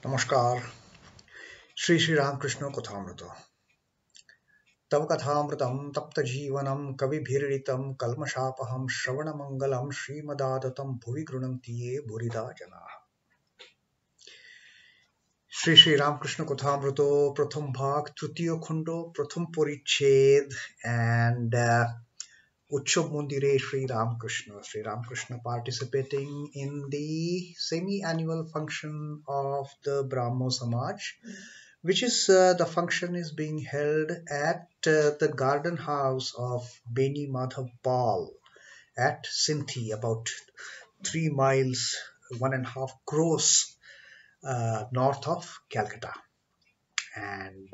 नमस्कार। श्री रामकृष्ण कथामृत तव कथामृतं तप्त जीवनं कविभिरीडितं कल्मषापहं श्रवणमंगलं श्रीमदादतं भुवि गृह्णन्ति ये भूरिदा जनाः। श्री रामकृष्ण कथामृतो प्रथम भाग तृतीय खंड प्रथम परिच्छेद and Utsav Mundire Sri Ramakrishna participating in the semi-annual function of the Brahmo Samaj, which is the function is being held at the garden house of Beni Madhav Pal at Sinthi, about 3 miles, 1.5 crores north of Calcutta. And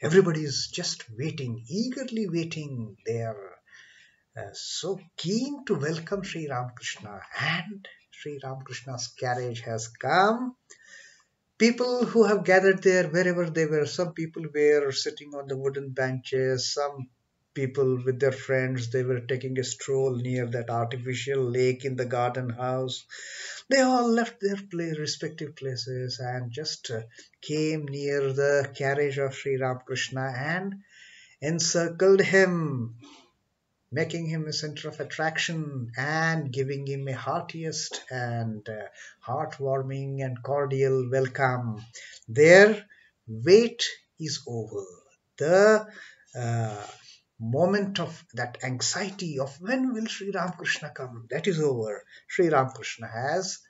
everybody is just waiting, eagerly waiting. They are so keen to welcome Sri Ramakrishna, and Sri Ramakrishna's carriage has come. People who have gathered there wherever they were, some people were sitting on the wooden benches, some people with their friends, they were taking a stroll near that artificial lake in the garden house. They all left their respective places and just came near the carriage of Sri Ramakrishna and encircled him, making him a center of attraction and giving him a heartiest and heartwarming and cordial welcome. Their wait is over. The moment of that anxiety of when will Sri Ramakrishna come, that is over. Sri Ramakrishna has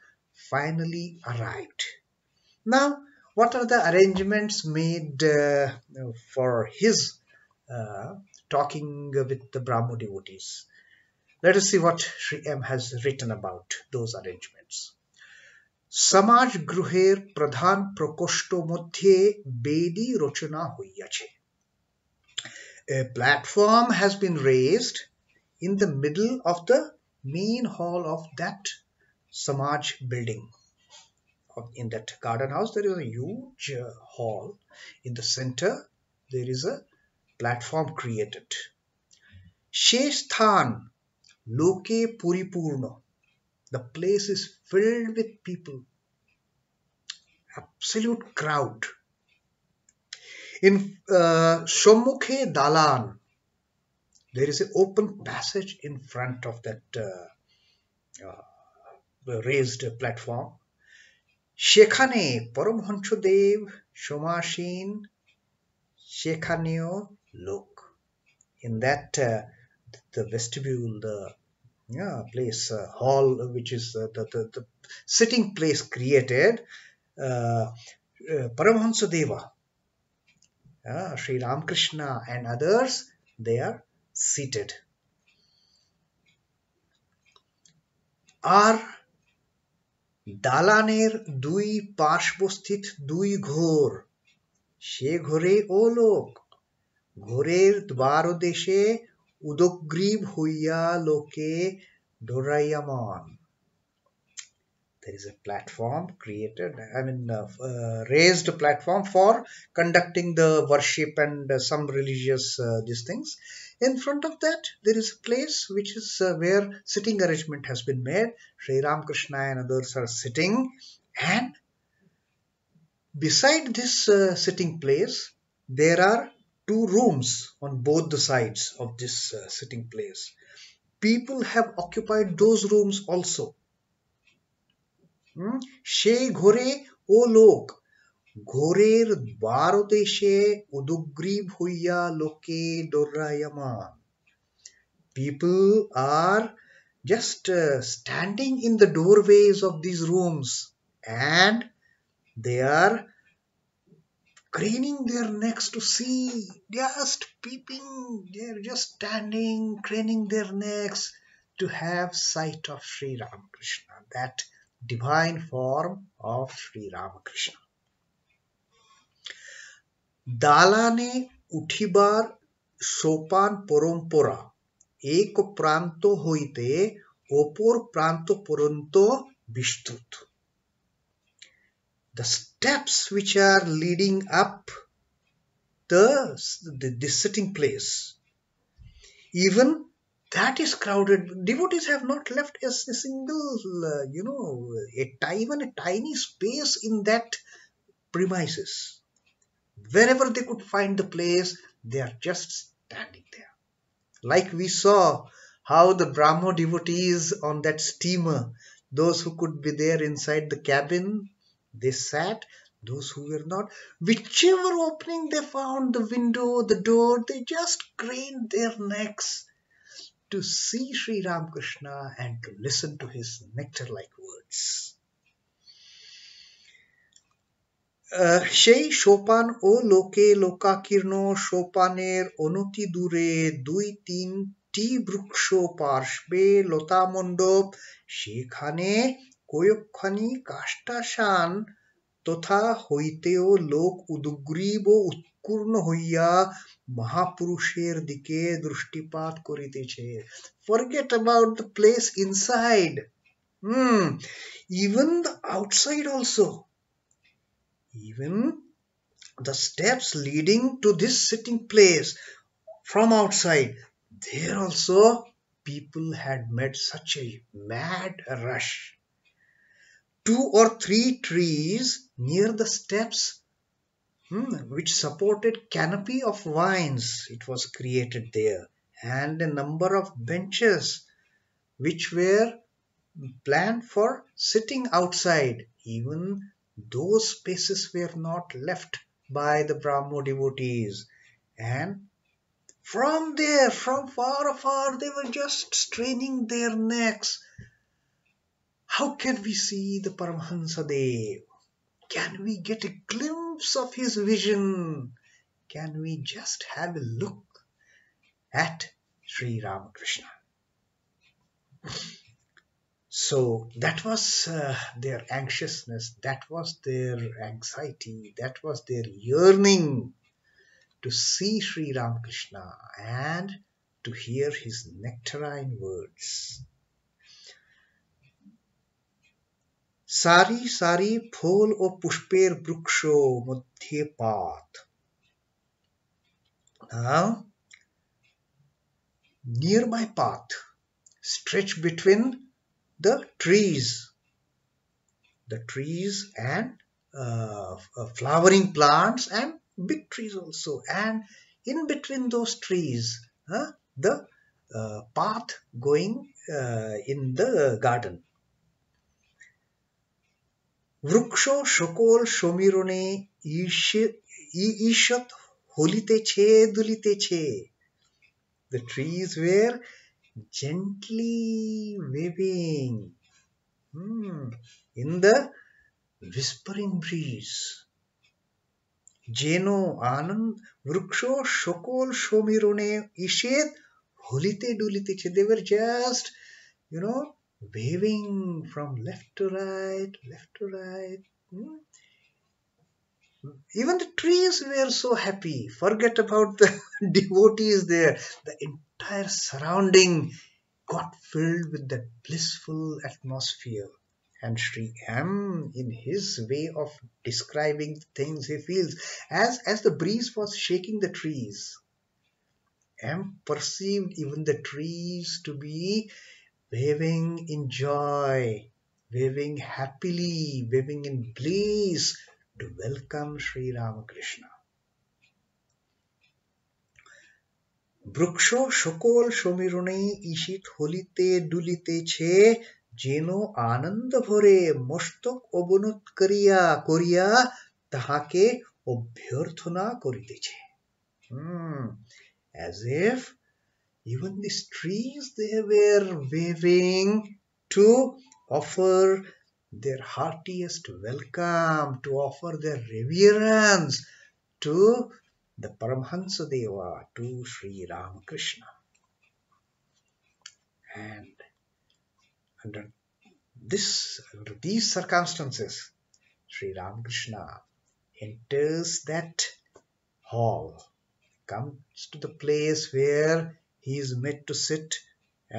finally arrived. Now, what are the arrangements made for his talking with the Brahmo devotees? Let us see what Sri M has written about those arrangements. Samaj gruher pradhan prakoshto moddhe bedi rochana hoiyache. A platform has been raised in the middle of the main hall of that Samaj building. In that garden house, there is a huge hall. In the center, there is a platform created. Sheshthan Loke Puripurna. The place is filled with people. Absolute crowd. In Shommukhe Dalan, there is an open passage in front of that raised platform. Shekhane Paramhansadev Shomashin Shekhaneo Lok. In that the vestibule, the place, hall, which is the sitting place created, Paramhansadeva, Sri Ramakrishna and others, they are seated. Ar দালানের দুই পার্শ্বস্থিত দুই ঘোর, সে ঘোরে ও লোক, ঘোরের দ্বারদেশে উদগ্রীব হইয়া লোকে ডোরাইয়ামান. There is a platform created, raised platform for conducting the worship and some religious these things. In front of that, there is a place which is where sitting arrangement has been made. Sri Ramakrishna and others are sitting, and beside this sitting place, there are 2 rooms on both the sides of this sitting place. People have occupied those rooms also. She ঘোরে ও লোক, ঘোরের দ্বারদেশে উদগ্রীব হইয়া লোকে ডোরায়মান. People are just standing in the doorways of these rooms, and they are craning their necks to see, just peeping. They're just standing, craning their necks to have sight of Sri Ramakrishna, that divine form of Sri Ramakrishna. দালানে উঠিবার সোপান পরম্পরা এক প্রান্ত হইতে অপর প্রান্ত পর্যন্ত বিস্তৃত. The steps which are leading up the sitting place, even that is crowded. Devotees have not left a single, even a tiny space in that premises. Wherever they could find the place, they are just standing there. Like we saw how the Brahmo devotees on that steamer, those who could be there inside the cabin, they sat. Those who were not, whichever opening they found, the window, the door, they just craned their necks to see Sri Ramakrishna and to listen to his nectar-like words. সেই সোপান ও লোকে লোকাকীর্ণ সোপানের অনতি দূরে দুই তিনটি বৃক্ষ পার্শ্বে লতামণ্ডপ সেখানে কয়েকখানি কাষ্টাসান তথা হইতেও লোক উদগ্রীব ও উৎকীর্ণ হইয়া মহাপুরুষের দিকে দৃষ্টিপাত করিতেছে. Forget about the place inside. Even the outside also. Even the steps leading to this sitting place from outside, there also people had made such a mad rush. 2 or 3 trees near the steps which supported canopy of vines, it was created there, and a number of benches which were planned for sitting outside. Even those spaces were not left by the Brahmo devotees, and from there, from far afar, they were just straining their necks. How can we see the Paramahansa Dev? Can we get a glimpse of his vision? Can we just have a look at Sri Ramakrishna? So that was their anxiousness, that was their anxiety, that was their yearning to see Sri Ramakrishna and to hear his nectarine words. সারি সারি ফুল ও পুষ্পের বৃক্ষ মধ্যে পাত. Now, near my path, stretched between the trees and flowering plants and big trees also, and in between those trees, the path going in the garden. বৃক্ষ সকল সমীরণে ঈষৎ হলিতেছে দুলিতেছে. The trees were gently waving in the whispering breeze. যেন আনন্দ বৃক্ষ সকল সমীরণে ঈষৎ হলিতে দুলিতেছে. They were just, waving from left to right. Even the trees were so happy. Forget about the devotees there. The entire surrounding got filled with that blissful atmosphere. And Sri M, in his way of describing things he feels, as the breeze was shaking the trees, M perceived even the trees to be waving in joy, waving happily, waving in bliss to welcome Sri Ramakrishna. বৃক্ষ সকল সমীরণে ঈষিত হলিতে দুলিতেছে, যেন আনন্দ ভরে মস্তক অবনত করিয়া তাহাকে অভ্যর্থনা করিতেছে. As if even these trees, they were waving to offer their heartiest welcome, to offer their reverence to the Paramahansa Deva, to Sri Ramakrishna. And under these circumstances, Sri Ramakrishna enters that hall, comes to the place where he is made to sit,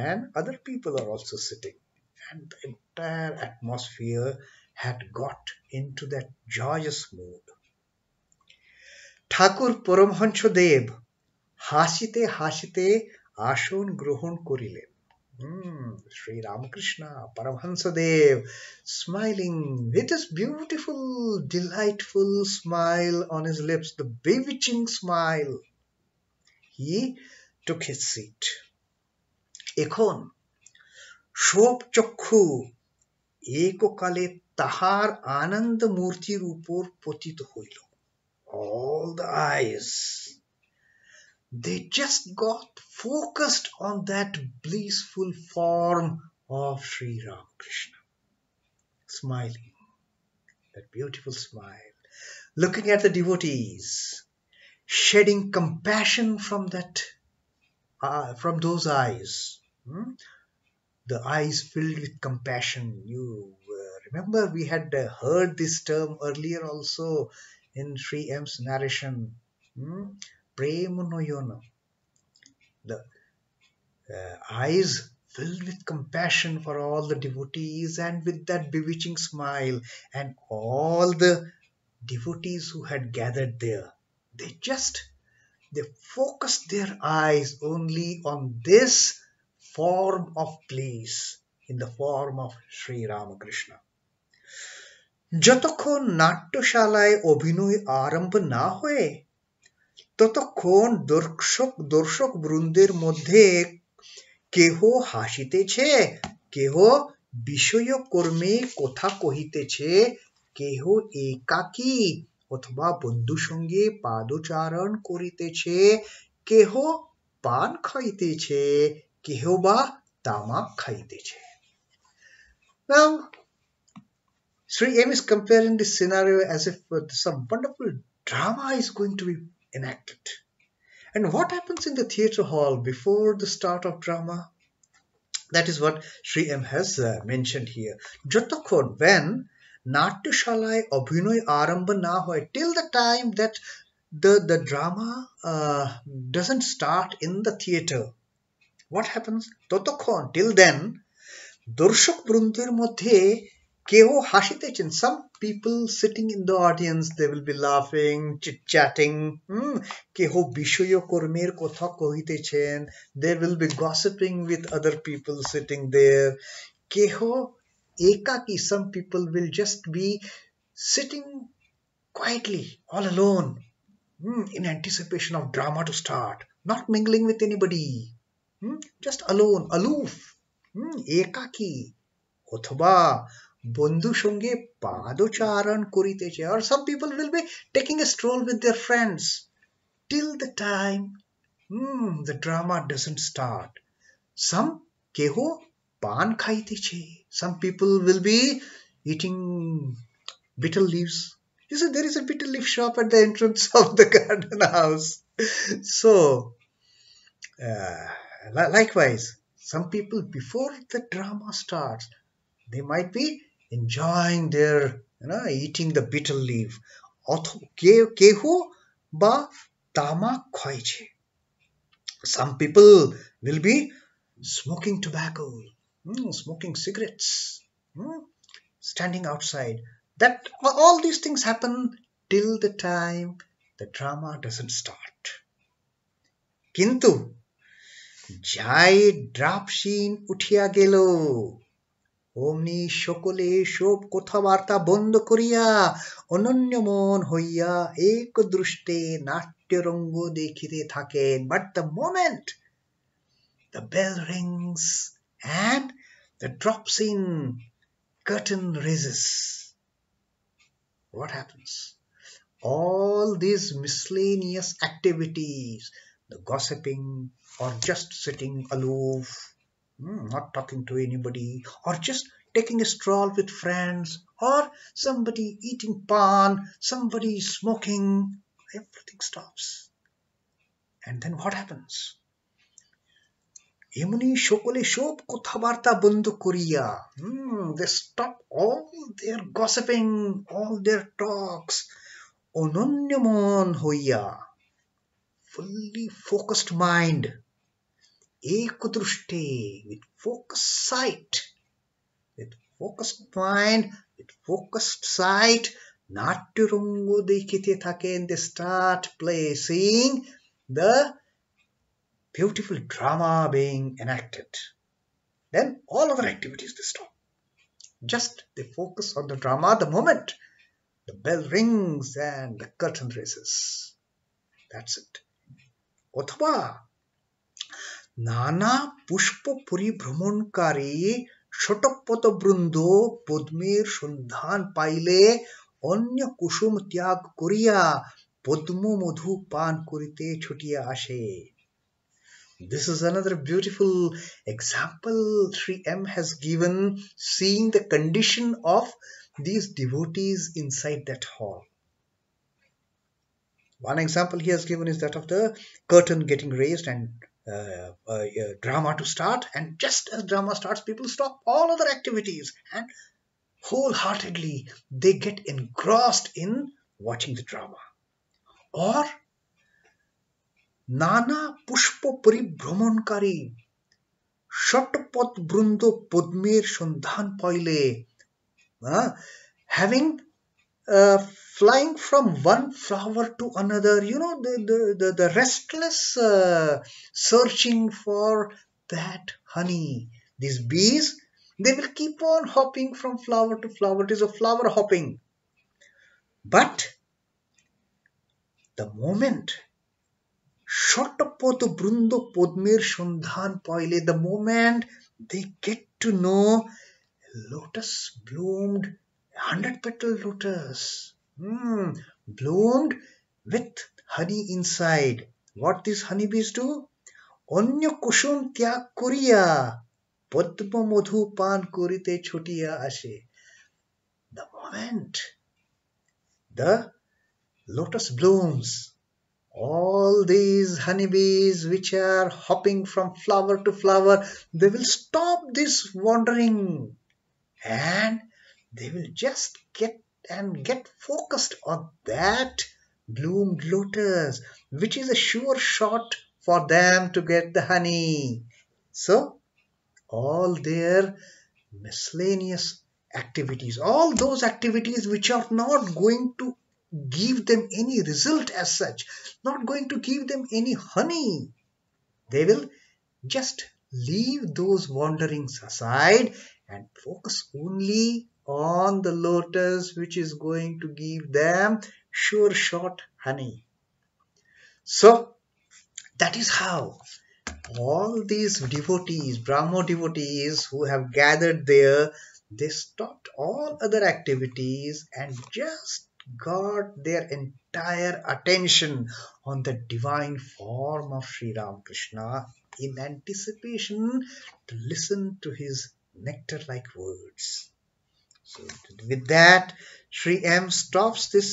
and other people are also sitting, and the entire atmosphere had got into that joyous mood. ঠাকুর পরমহংস দেব হাসিতে হাসিতে আসন গ্রহণ করিলেন। Sri Ramakrishna Paramahansadev smiling with his beautiful, delightful smile on his lips, the bewitching smile. He took his seat. এখন shove চক্ষু এককালে তাহার আনন্দ মূর্তির উপর পতিত হইল। All the eyes, they just got focused on that blissful form of Sri Ramakrishna, smiling, that beautiful smile, looking at the devotees, shedding compassion from those eyes. The eyes filled with compassion. You remember we had heard this term earlier also in Sri M's narration. Premanoyona. The eyes filled with compassion for all the devotees and with that bewitching smile, and all the devotees who had gathered there. They focused their eyes only on this form of bliss in the form of Sri Ramakrishna. যতক্ষণ নাট্যশালায় অভিনয় আরম্ভ না হয়ে ততক্ষণ দর্শক বৃন্দের মধ্যে কেহ হাসিতেছে, কেহ বিষয়কর্মে কথা কহিতেছে, কেহ একাকী অথবা বন্ধুর সঙ্গে পাদচারণ করিতেছে, কেহ পান খাইতেছে, কেহ বা তামাক খাইতেছে. Now, Sri M is comparing this scenario as if some wonderful drama is going to be enacted. And what happens in the theatre hall before the start of drama? That is what Sri M has mentioned here. Jotokhon, when Natyashalai Abhinoy Arambha na hoy, till the time that the drama doesn't start in the theatre. What happens? Totokhon, till then, Dorshok Brundir Modhe Keho Hashitechen. Some people sitting in the audience, they will be laughing, chit-chatting. Keho Bishoyo Kormer Kotha Kohitechen. They will be gossiping with other people sitting there. Keho Ekaki. Some people will just be sitting quietly, all alone, in anticipation of drama to start. Not mingling with anybody. Just alone, aloof. Ekaki. অথবা বন্ধু সঙ্গে পাদচারণ করিতেছে, or some people will be taking a stroll with their friends till the time the drama doesn't start. Some কেহ পান খাইতেছে. Some people will be eating bitter leaves. You see, there is a bitter leaf shop at the entrance of the garden house. So likewise, some people before the drama starts, they might be enjoying their, eating the bitter leaf. Keho ba tamak khoiche. Some people will be smoking tobacco, smoking cigarettes, standing outside. That all these things happen till the time the drama doesn't start. Kintu jai drapshin uthia gelo. অমনি সকলে সব কথাবার্তা বন্ধ করিয়া অনন্য মন হইয়া এক দৃষ্টে নাট্যরঙ্গ দেখিতে থাকেন. But the moment the bell rings and the drop scene curtain raises, what happens? All these miscellaneous activities, the gossiping or just sitting aloof, not talking to anybody, or just taking a stroll with friends, or somebody eating pan, somebody smoking, everything stops. And then what happens? এমনি সকলে সব কথাবার্তা বন্ধ করিয়া, they stop all their gossiping, all their talks, অনন্য মন হইয়া, fully focused mind, ekadrushte, with focused sight, with focused mind, with focused sight, natyarango dekhite thaken. They start seeing the beautiful drama being enacted. Then all other activities they stop. Just they focus on the drama the moment the bell rings and the curtain raises. That's it. অথবা নানা পুষ্প পরিভ্রমণকারী ষটপথবৃন্দ পদ্মের সন্ধান পাইলে অন্য কুসুম ত্যাগ করিয়া পদ্ম মধু পান করিতে ছুটিয়া আসে. This is another beautiful example Sri M has given, seeing the condition of these devotees inside that hall. One example he has given is that of the curtain getting raised and drama to start, and just as drama starts, people stop all other activities and wholeheartedly they get engrossed in watching the drama. Or নানা পুষ্প পরিভ্রমণকারী ষটপথ বৃন্দ পদ্মের সন্ধান পাইলে, having flying from one flower to another, the restless searching for that honey. These bees, they will keep on hopping from flower to flower. It is a flower hopping. But the moment ষটপথ বৃন্দ পদ্মের সন্ধান পাইলে, the moment they get to know lotus bloomed, 100-petal lotus, bloomed with honey inside. What these honeybees do? অন্য কুসুম ত্যাগ করিয়া পদ্ম মধু পান করিতে ছুটিয়া আসে. The moment the lotus blooms, all these honeybees which are hopping from flower to flower, they will stop this wandering and they will just get focused on that bloomed lotus, which is a sure shot for them to get the honey. So all their miscellaneous activities, all those activities which are not going to give them any result as such, not going to give them any honey, they will just leave those wanderings aside and focus only on the lotus which is going to give them sure shot honey. So that is how all these devotees, Brahmo devotees who have gathered there, they stopped all other activities and just got their entire attention on the divine form of Sri Ramakrishna in anticipation to listen to his nectar-like words. So with that, Sri M stops this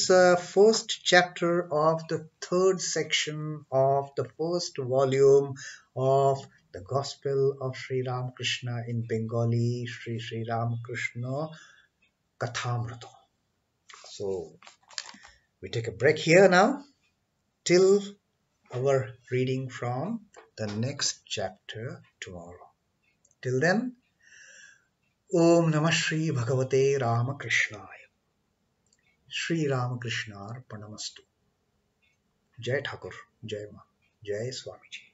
first chapter of the third section of the first volume of the Gospel of Sri Ramakrishna in Bengali, Sri Ramakrishna Kathamrita. So we take a break here now till our reading from the next chapter tomorrow. Till then, Om Namah Shri Bhagavate Ramakrishnaaya. Shri Ramakrishna Arpanamastu. Jai Thakur, Jai Ma, Jai Swamiji.